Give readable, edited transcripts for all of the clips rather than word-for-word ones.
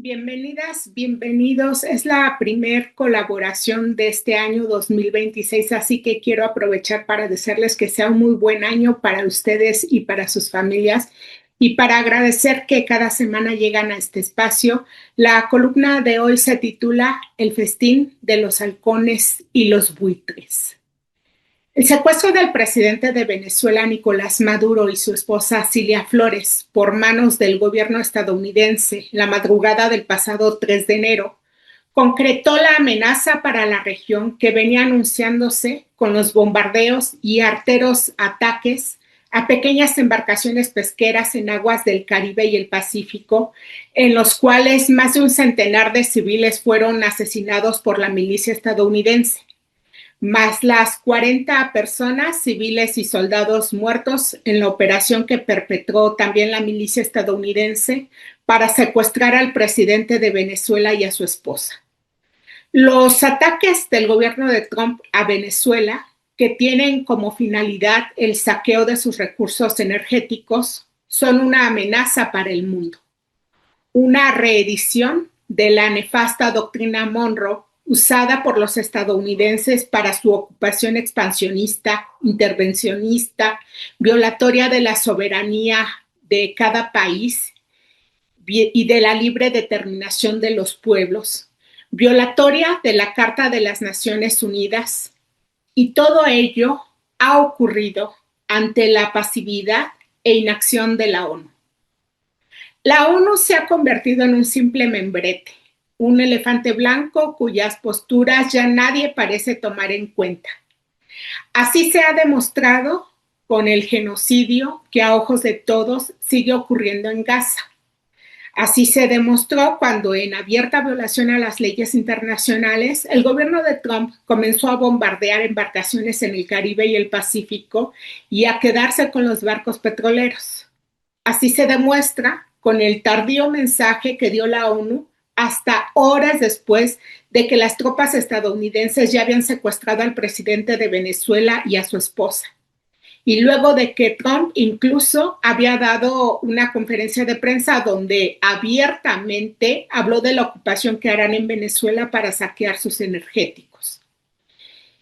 Bienvenidas, bienvenidos. Es la primer colaboración de este año 2026, así que quiero aprovechar para desearles que sea un muy buen año para ustedes y para sus familias y para agradecer que cada semana llegan a este espacio. La columna de hoy se titula El festín de los halcones y los buitres. El secuestro del presidente de Venezuela, Nicolás Maduro, y su esposa Cilia Flores por manos del gobierno estadounidense la madrugada del pasado 3 de enero concretó la amenaza para la región que venía anunciándose con los bombardeos y arteros ataques a pequeñas embarcaciones pesqueras en aguas del Caribe y el Pacífico, en los cuales más de un centenar de civiles fueron asesinados por la milicia estadounidense, más las 40 personas, civiles y soldados muertos en la operación que perpetró también la milicia estadounidense para secuestrar al presidente de Venezuela y a su esposa. Los ataques del gobierno de Trump a Venezuela, que tienen como finalidad el saqueo de sus recursos energéticos, son una amenaza para el mundo, una reedición de la nefasta doctrina Monroe usada por los estadounidenses para su ocupación expansionista, intervencionista, violatoria de la soberanía de cada país y de la libre determinación de los pueblos, violatoria de la Carta de las Naciones Unidas, y todo ello ha ocurrido ante la pasividad e inacción de la ONU. La ONU se ha convertido en un simple membrete, un elefante blanco cuyas posturas ya nadie parece tomar en cuenta. Así se ha demostrado con el genocidio que a ojos de todos sigue ocurriendo en Gaza. Así se demostró cuando, en abierta violación a las leyes internacionales, el gobierno de Trump comenzó a bombardear embarcaciones en el Caribe y el Pacífico y a quedarse con los barcos petroleros. Así se demuestra con el tardío mensaje que dio la ONU hasta horas después de que las tropas estadounidenses ya habían secuestrado al presidente de Venezuela y a su esposa. Y luego de que Trump incluso había dado una conferencia de prensa donde abiertamente habló de la ocupación que harán en Venezuela para saquear sus energéticos.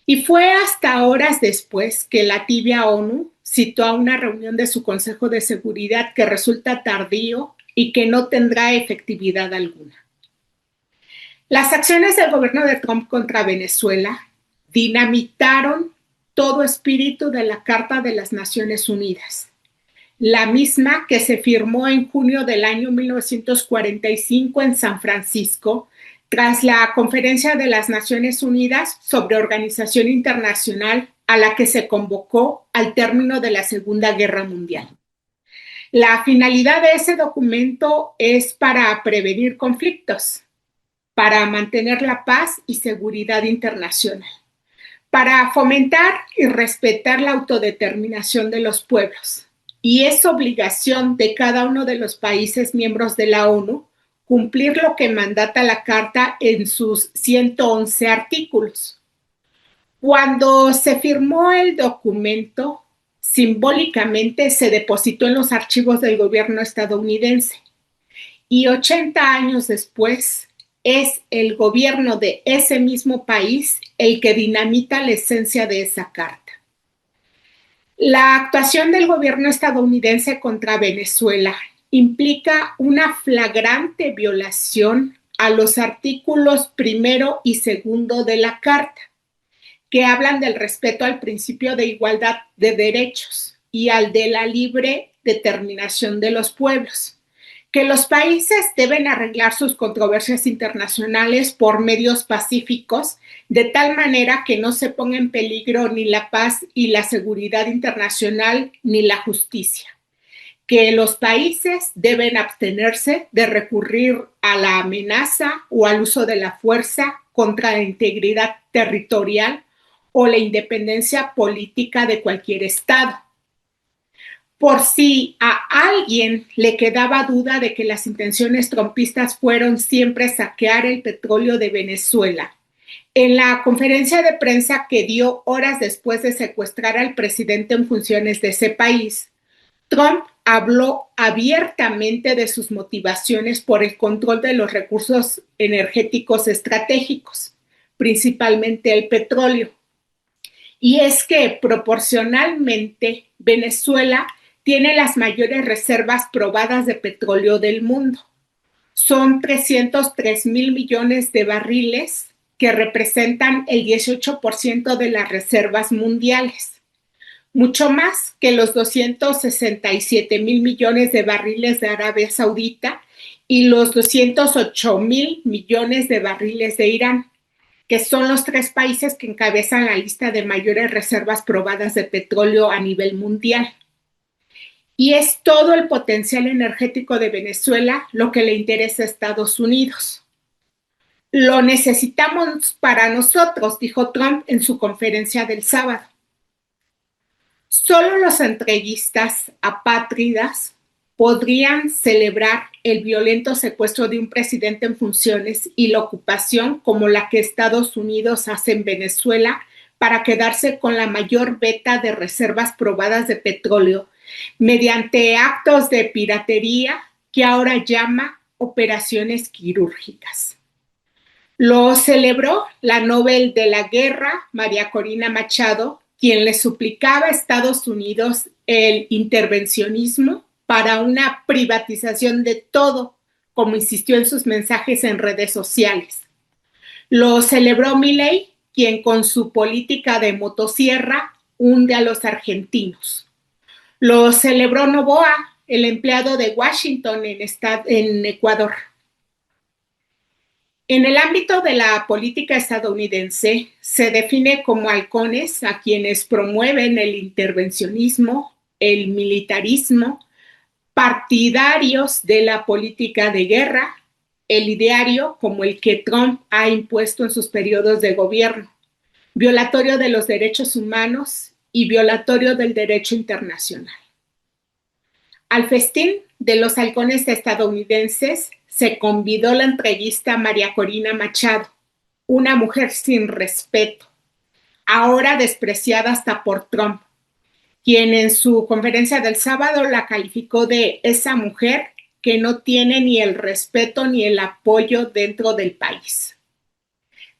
Y fue hasta horas después que la tibia ONU citó a una reunión de su Consejo de Seguridad que resulta tardío y que no tendrá efectividad alguna. Las acciones del gobierno de Trump contra Venezuela dinamitaron todo espíritu de la Carta de las Naciones Unidas, la misma que se firmó en junio del año 1945 en San Francisco, tras la Conferencia de las Naciones Unidas sobre Organización Internacional a la que se convocó al término de la Segunda Guerra Mundial. La finalidad de ese documento es para prevenir conflictos, para mantener la paz y seguridad internacional, para fomentar y respetar la autodeterminación de los pueblos. Y es obligación de cada uno de los países miembros de la ONU cumplir lo que mandata la Carta en sus 111 artículos. Cuando se firmó el documento, simbólicamente se depositó en los archivos del gobierno estadounidense y 80 años después es el gobierno de ese mismo país el que dinamita la esencia de esa carta. La actuación del gobierno estadounidense contra Venezuela implica una flagrante violación a los artículos 1 y 2 de la Carta, que hablan del respeto al principio de igualdad de derechos y al de la libre determinación de los pueblos, que los países deben arreglar sus controversias internacionales por medios pacíficos, de tal manera que no se ponga en peligro ni la paz y la seguridad internacional ni la justicia, que los países deben abstenerse de recurrir a la amenaza o al uso de la fuerza contra la integridad territorial o la independencia política de cualquier estado. Por si a alguien le quedaba duda de que las intenciones trumpistas fueron siempre saquear el petróleo de Venezuela, en la conferencia de prensa que dio horas después de secuestrar al presidente en funciones de ese país, Trump habló abiertamente de sus motivaciones por el control de los recursos energéticos estratégicos, principalmente el petróleo. Y es que proporcionalmente Venezuela tiene las mayores reservas probadas de petróleo del mundo. Son 303 mil millones de barriles que representan el 18% de las reservas mundiales, mucho más que los 267 mil millones de barriles de Arabia Saudita y los 208 mil millones de barriles de Irán, que son los tres países que encabezan la lista de mayores reservas probadas de petróleo a nivel mundial. Y es todo el potencial energético de Venezuela lo que le interesa a Estados Unidos. Lo necesitamos para nosotros, dijo Trump en su conferencia del sábado. Solo los entreguistas apátridas podrían celebrar el violento secuestro de un presidente en funciones y la ocupación como la que Estados Unidos hace en Venezuela para quedarse con la mayor veta de reservas probadas de petróleo mediante actos de piratería que ahora llama operaciones quirúrgicas. Lo celebró la Nobel de la Guerra, María Corina Machado, quien le suplicaba a Estados Unidos el intervencionismo para una privatización de todo, como insistió en sus mensajes en redes sociales. Lo celebró Milei, quien con su política de motosierra hunde a los argentinos. Lo celebró Noboa, el empleado de Washington en Ecuador. En el ámbito de la política estadounidense, se define como halcones a quienes promueven el intervencionismo, el militarismo, partidarios de la política de guerra, el ideario como el que Trump ha impuesto en sus periodos de gobierno, violatorio de los derechos humanos y violatorio del derecho internacional. Al festín de los halcones estadounidenses se convidó la entreguista María Corina Machado, una mujer sin respeto, ahora despreciada hasta por Trump, quien en su conferencia del sábado la calificó de esa mujer que no tiene ni el respeto ni el apoyo dentro del país.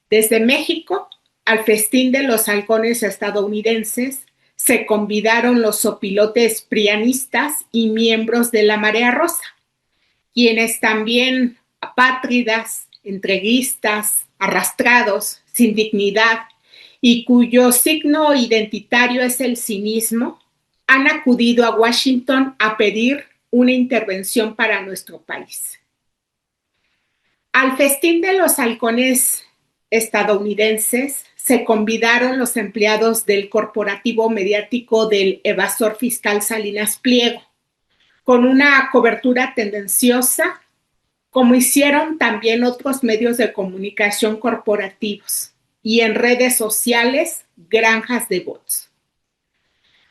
Desde México, al festín de los halcones estadounidenses, se convidaron los zopilotes prianistas y miembros de la Marea Rosa, quienes también apátridas, entreguistas, arrastrados, sin dignidad y cuyo signo identitario es el cinismo, han acudido a Washington a pedir una intervención para nuestro país. Al festín de los halcones estadounidenses se convidaron los empleados del corporativo mediático del evasor fiscal Salinas Pliego, con una cobertura tendenciosa, como hicieron también otros medios de comunicación corporativos, y en redes sociales, granjas de bots.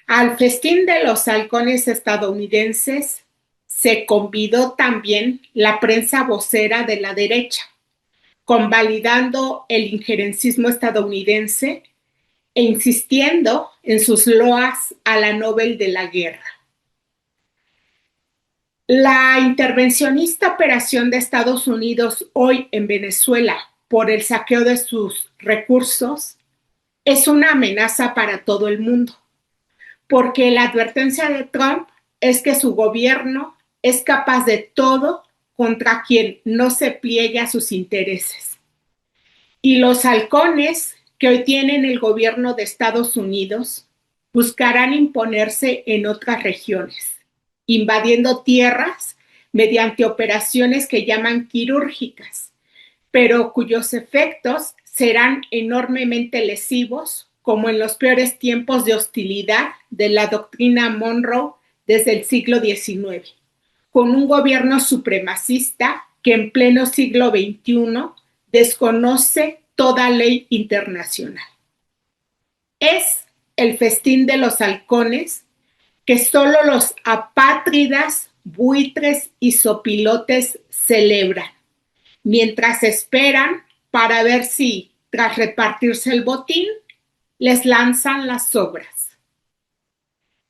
Al festín de los halcones estadounidenses se convidó también la prensa vocera de la derecha, convalidando el injerencismo estadounidense e insistiendo en sus loas a la Nobel de la Guerra. La intervencionista operación de Estados Unidos hoy en Venezuela por el saqueo de sus recursos es una amenaza para todo el mundo, porque la advertencia de Trump es que su gobierno es capaz de todo contra quien no se pliegue a sus intereses. Y los halcones que hoy tienen el gobierno de Estados Unidos buscarán imponerse en otras regiones, invadiendo tierras mediante operaciones que llaman quirúrgicas, pero cuyos efectos serán enormemente lesivos, como en los peores tiempos de hostilidad de la doctrina Monroe desde el siglo XIX, con un gobierno supremacista que en pleno siglo XXI desconoce toda ley internacional. Es el festín de los halcones que solo los apátridas, buitres y zopilotes celebran, mientras esperan para ver si, tras repartirse el botín, les lanzan las sobras.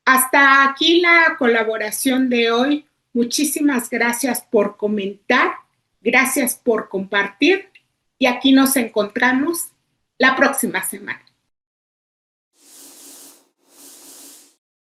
Hasta aquí la colaboración de hoy. Muchísimas gracias por comentar, gracias por compartir y aquí nos encontramos la próxima semana.